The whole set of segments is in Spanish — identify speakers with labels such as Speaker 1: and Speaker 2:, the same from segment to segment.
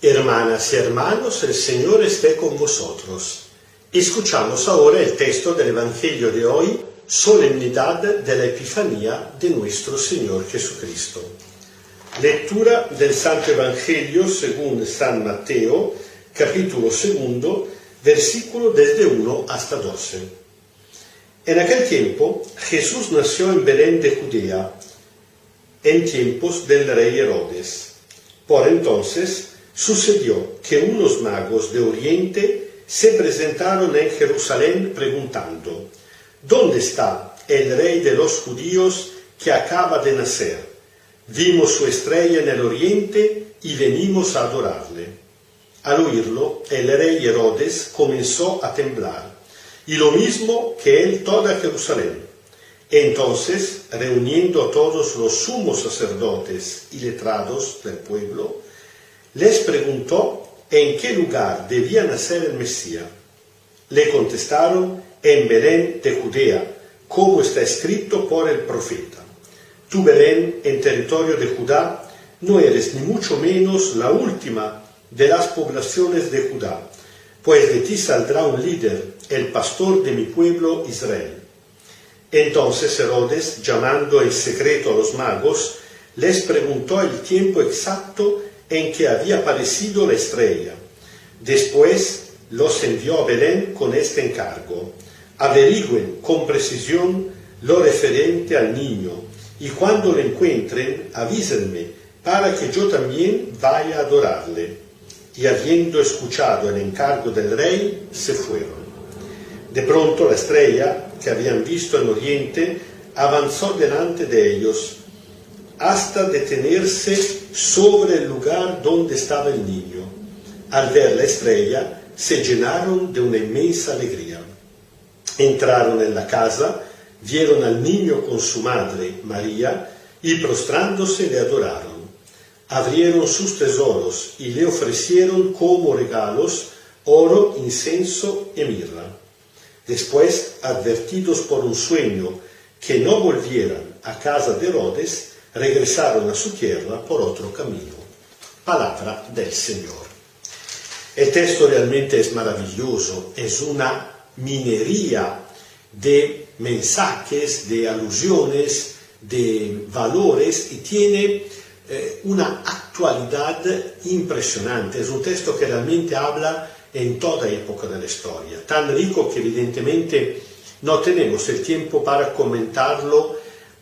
Speaker 1: Hermanas y hermanos, el Señor esté con vosotros. Escuchamos ahora el texto del Evangelio de hoy, solemnidad de la Epifanía de nuestro Señor Jesucristo. Lectura del Santo Evangelio según San Mateo, capítulo 2, versículo desde 1 hasta 12. En aquel tiempo, Jesús nació en Belén de Judea, en tiempos del rey Herodes. Por entonces, sucedió que unos magos de Oriente se presentaron en Jerusalén preguntando: ¿Dónde está el rey de los judíos que acaba de nacer? Vimos su estrella en el oriente y venimos a adorarle. Al oírlo, el rey Herodes comenzó a temblar, y lo mismo que él toda Jerusalén. Entonces, reuniendo a todos los sumos sacerdotes y letrados del pueblo, les preguntó en qué lugar debía nacer el Mesías. Le contestaron: en Belén de Judea, como está escrito por el profeta. Tú, Belén, en territorio de Judá, no eres ni mucho menos la última de las poblaciones de Judá, pues de ti saldrá un líder, el pastor de mi pueblo Israel. Entonces Herodes, llamando en secreto a los magos, les preguntó el tiempo exacto en que había aparecido la estrella. Después los envió a Belén con este encargo: averigüen con precisión lo referente al niño, y cuando lo encuentren, avísenme, para que yo también vaya a adorarle. Y habiendo escuchado el encargo del rey, se fueron. De pronto la estrella que habían visto en oriente avanzó delante de ellos, hasta detenerse sobre el lugar donde estaba el niño. Al ver la estrella, se llenaron de una inmensa alegría. Entraron en la casa, vieron al niño con su madre, María, y prostrándose le adoraron. Abrieron sus tesoros y le ofrecieron como regalos oro, incienso y mirra. Después, advertidos por un sueño que no volvieran a casa de Herodes, regresaron a su tierra por otro camino. Palabra del Señor. El texto realmente es maravilloso, es una minería de mensajes, de alusiones, de valores, y tiene una actualidad impresionante. Es un texto que realmente habla en toda época de la historia, tan rico que evidentemente no tenemos el tiempo para comentarlo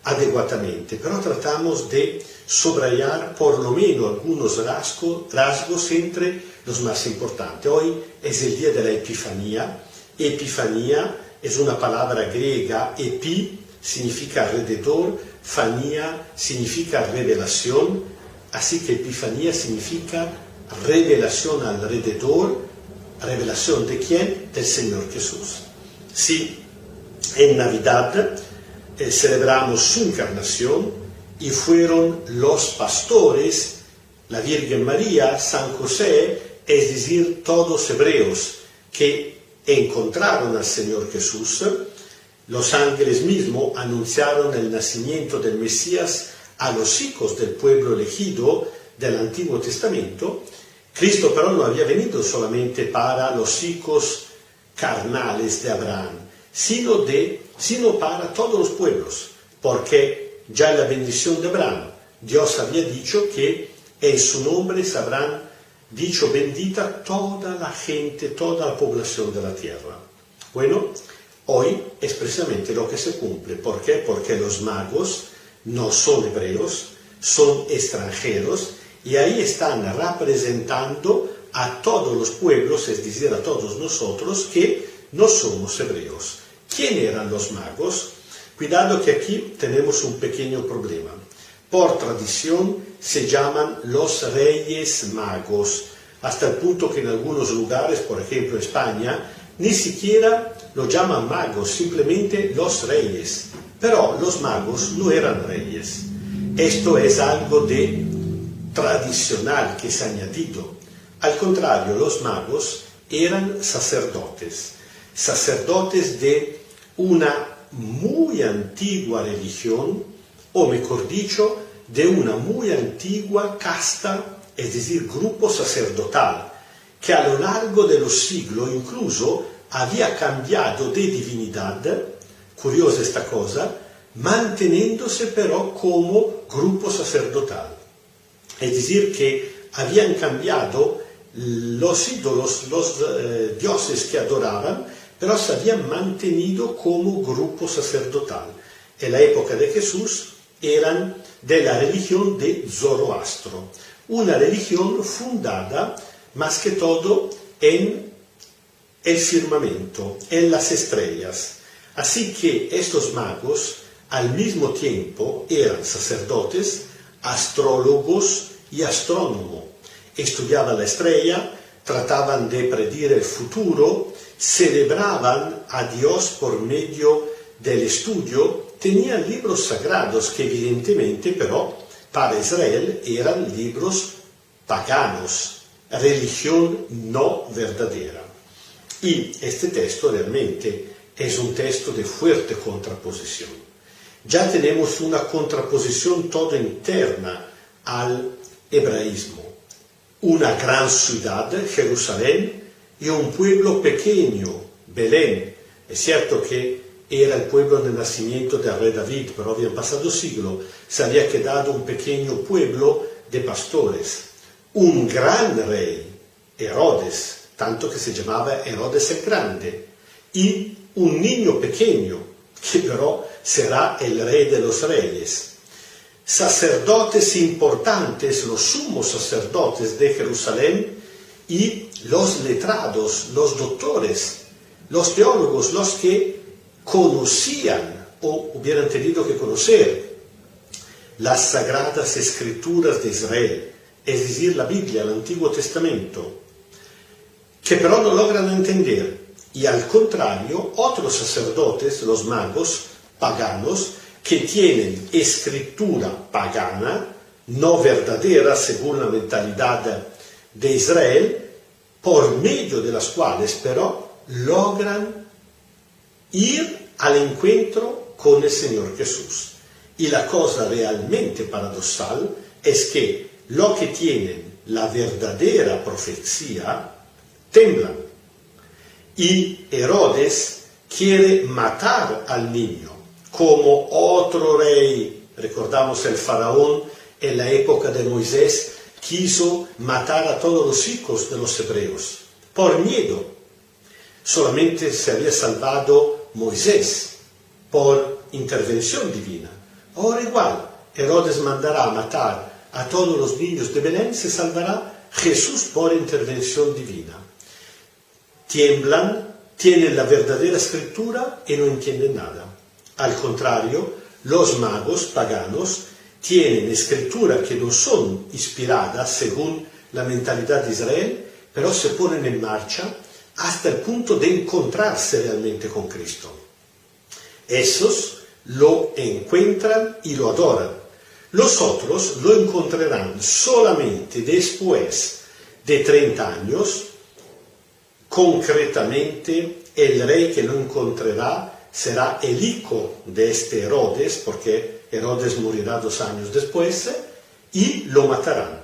Speaker 1: adecuadamente, pero tratamos de subrayar por lo menos algunos rasgos entre los más importantes. Hoy es el día de la Epifanía. Epifanía es una palabra griega: epi significa alrededor, fanía significa revelación, así que Epifanía significa revelación alrededor. ¿Revelación de quién? Del Señor Jesús. Sí, en Navidad celebramos su encarnación y fueron los pastores, la Virgen María, San José, es decir, todos hebreos que encontraron al Señor Jesús. Los ángeles mismos anunciaron el nacimiento del Mesías a los hijos del pueblo elegido del Antiguo Testamento. Cristo pero no había venido solamente para los hijos carnales de Abraham, sino para todos los pueblos, porque ya en la bendición de Abraham Dios había dicho que en su nombre se habrán dicho bendita toda la gente, toda la población de la tierra. Bueno, hoy es precisamente lo que se cumple. ¿Por qué? Porque los magos no son hebreos, son extranjeros, y ahí están representando a todos los pueblos, es decir, a todos nosotros que no somos hebreos. ¿Quién eran los magos? Cuidado que aquí tenemos un pequeño problema. Por tradición se llaman los reyes magos, hasta el punto que en algunos lugares, por ejemplo España, ni siquiera lo llaman magos, simplemente los reyes. Pero los magos no eran reyes. Esto es algo de tradicional que se ha añadido. Al contrario, los magos eran sacerdotes de una muy antigua religión, o mejor dicho, de una muy antigua casta es decir, grupo sacerdotal, que a lo largo de los siglos incluso había cambiado de divinidad, curiosa esta cosa, manteniéndose pero como grupo sacerdotal. Es decir, que habían cambiado los ídolos, los dioses que adoraban, pero se habían mantenido como grupo sacerdotal. En la época de Jesús eran de la religión de Zoroastro, una religión fundada más que todo en el firmamento, en las estrellas. Así que estos magos al mismo tiempo eran sacerdotes, astrólogos y astrónomos. Estudiaban la estrella, trataban de predecir el futuro, celebraban a Dios por medio del estudio, tenían libros sagrados que evidentemente pero para Israel eran libros paganos, religión no verdadera. Y este texto realmente es un texto de fuerte contraposición. Ya tenemos una contraposición toda interna al hebraísmo. Una gran ciudad, Jerusalén, y un pueblo pequeño, Belén. Es cierto que era el pueblo de nacimiento del rey David, pero habían pasado siglos, se había quedado un pequeño pueblo de pastores. Un gran rey, Herodes, tanto que se llamaba Herodes el Grande, y un niño pequeño, que pero será el rey de los reyes. Sacerdotes importantes, los sumos sacerdotes de Jerusalén y los letrados, los doctores, los teólogos, los que conocían o hubieran tenido que conocer las sagradas escrituras de Israel, es decir, la Biblia, el Antiguo Testamento, que pero no logran entender. Y al contrario, otros sacerdotes, los magos paganos, que tienen escritura pagana, no verdadera según la mentalidad de Israel, por medio de las cuales pero logran ir al encuentro con el Señor Jesús. Y la cosa realmente paradoxal es que lo que tienen la verdadera profecía temblan. Y Herodes quiere matar al niño, como otro rey, recordamos el faraón en la época de Moisés, quiso matar a todos los hijos de los hebreos, por miedo. Solamente se había salvado Moisés por intervención divina. Ahora igual, Herodes mandará a matar a todos los niños de Belén, se salvará Jesús por intervención divina. Tiemblan, tienen la verdadera escritura y no entienden nada. Al contrario, los magos paganos tienen escritura que no son inspiradas según la mentalidad de Israel, pero se ponen en marcha hasta el punto de encontrarse realmente con Cristo. Esos lo encuentran y lo adoran. Los otros lo encontrarán solamente después de 30 años. Concretamente, el rey que lo encontrará será el hijo de este Herodes, porque Herodes morirá 2 años después, y lo matarán.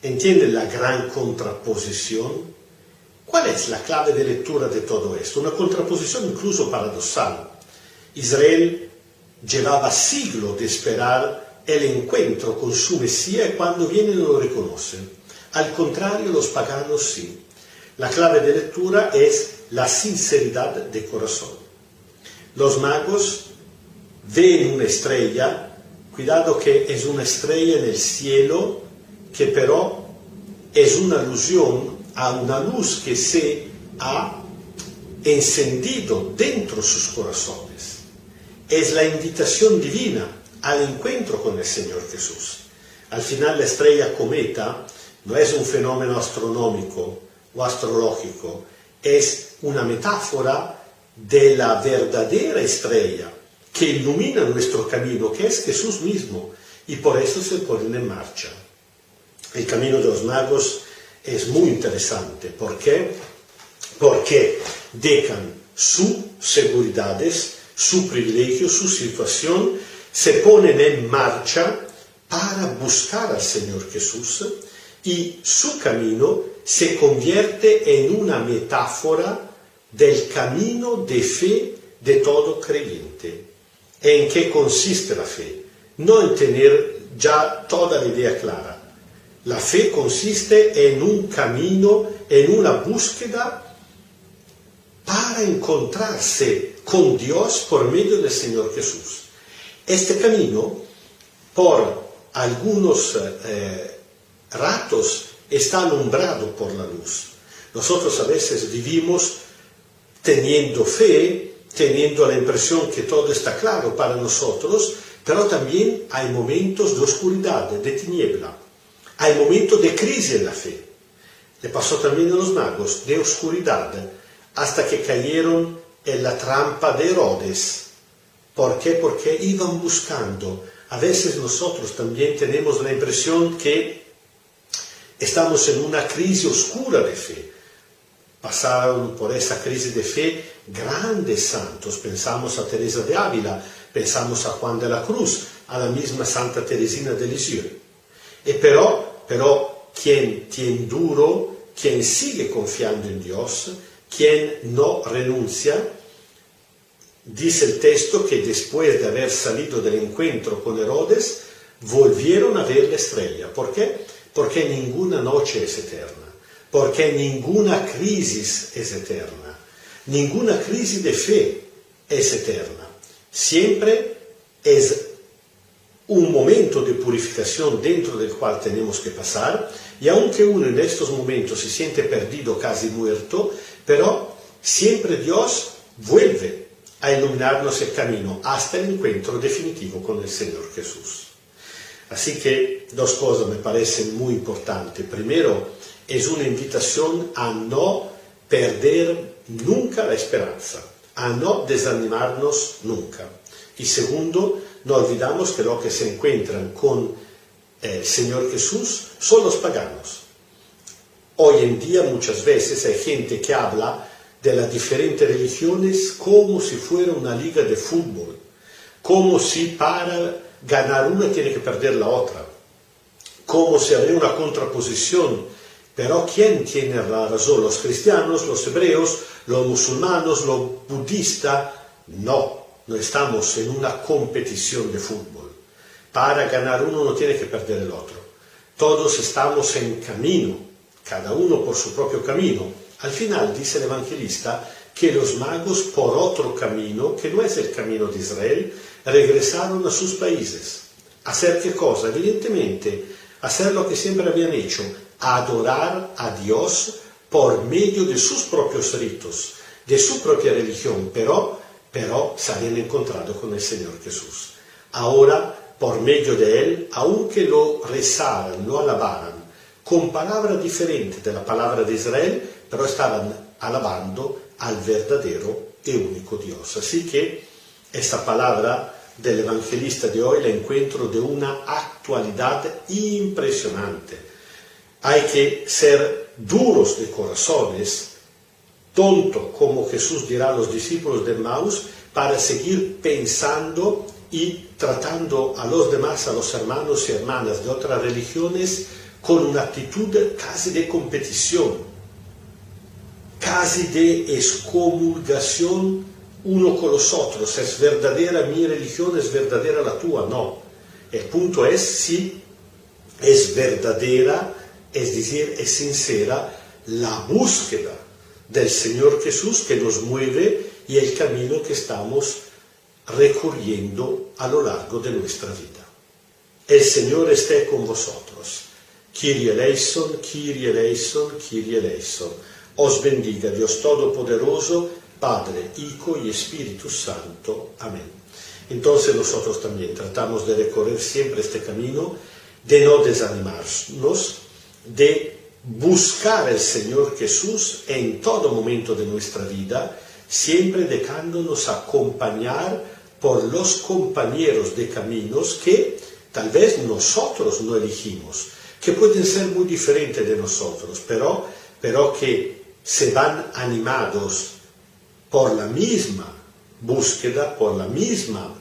Speaker 1: ¿Entienden la gran contraposición? ¿Cuál es la clave de lectura de todo esto? Una contraposición incluso paradoxal. Israel llevaba siglos de esperar el encuentro con su Mesías y cuando viene no lo reconocen. Al contrario, los paganos sí. La clave de lectura es la sinceridad de corazón. Los magos ven una estrella, cuidado que es una estrella en el cielo, que pero es una alusión a una luz que se ha encendido dentro de sus corazones. Es la invitación divina al encuentro con el Señor Jesús. Al final la estrella cometa no es un fenómeno astronómico o astrológico, es una metáfora de la verdadera estrella que ilumina nuestro camino, que es Jesús mismo, y por eso se ponen en marcha. El camino de los magos es muy interesante. ¿Por qué? Porque dejan sus seguridades, su privilegio, su situación, se ponen en marcha para buscar al Señor Jesús y su camino se convierte en una metáfora del camino de fe de todo creyente. ¿En qué consiste la fe? No en tener ya toda la idea clara. La fe consiste en un camino, en una búsqueda para encontrarse con Dios por medio del Señor Jesús. Este camino, por algunos ratos, está alumbrado por la luz. Nosotros a veces vivimos teniendo fe, teniendo la impresión que todo está claro para nosotros, pero también hay momentos de oscuridad, de tiniebla. Hay momentos de crisis en la fe. Le pasó también a los magos, de oscuridad, hasta que cayeron en la trampa de Herodes. ¿Por qué? Porque iban buscando. A veces nosotros también tenemos la impresión que estamos en una crisis oscura de fe. Pasaron por esa crisis de fe grandes santos. Pensamos a Teresa de Ávila, pensamos a Juan de la Cruz, a la misma Santa Teresina de Lisieux. Pero quien tiene duro, quien sigue confiando en Dios, quien no renuncia, dice el texto que después de haber salido del encuentro con Herodes, volvieron a ver la estrella. ¿Por qué? Porque ninguna noche es eterna, porque ninguna crisis es eterna, ninguna crisis de fe es eterna. Siempre es un momento de purificación dentro del cual tenemos que pasar, y aunque uno en estos momentos se siente perdido, casi muerto, pero siempre Dios vuelve a iluminarnos el camino hasta el encuentro definitivo con el Señor Jesús. Así que dos cosas me parecen muy importantes. Primero, es una invitación a no perder nunca la esperanza, a no desanimarnos nunca. Y segundo, no olvidamos que los que se encuentran con el Señor Jesús son los paganos. Hoy en día muchas veces hay gente que habla de las diferentes religiones como si fuera una liga de fútbol, como si para ganar una tiene que perder la otra, como si habría una contraposición. Pero ¿quién tiene la razón? ¿Los cristianos, los hebreos, los musulmanes, los budistas? No estamos en una competición de fútbol. Para ganar uno no tiene que perder el otro. Todos estamos en camino, cada uno por su propio camino. Al final dice el evangelista que los magos por otro camino, que no es el camino de Israel, regresaron a sus países. ¿Hacer qué cosa? Evidentemente, hacer lo que siempre habían hecho, adorar a Dios por medio de sus propios ritos, de su propia religión, pero se habían encontrado con el Señor Jesús. Ahora, por medio de Él, aunque lo rezaran, lo alabaran, con palabras diferentes de la palabra de Israel, pero estaban alabando al verdadero y único Dios. Así que esta palabra del evangelista de hoy la encuentro de una actualidad impresionante. Hay que ser duros de corazones, tonto, como Jesús dirá a los discípulos de Emmaus, para seguir pensando y tratando a los demás, a los hermanos y hermanas de otras religiones, con una actitud casi de competición, casi de excomulgación uno con los otros. Es verdadera mi religión, es verdadera la tua. No. El punto es si es verdadera, es decir, es sincera la búsqueda del Señor Jesús que nos mueve y el camino que estamos recorriendo a lo largo de nuestra vida. El Señor esté con vosotros. Kyrie eleison, Kyrie eleison, Kyrie eleison. Os bendiga Dios Todopoderoso, Padre, Hijo y Espíritu Santo. Amén. Entonces nosotros también tratamos de recorrer siempre este camino, de no desanimarnos, de buscar al Señor Jesús en todo momento de nuestra vida, siempre dejándonos acompañar por los compañeros de caminos que tal vez nosotros no elegimos, que pueden ser muy diferentes de nosotros, pero que se van animados por la misma búsqueda, por la misma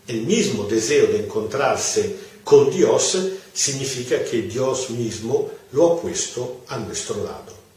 Speaker 1: El mismo deseo de encontrarse con Dios significa que Dios mismo lo ha puesto a nuestro lado.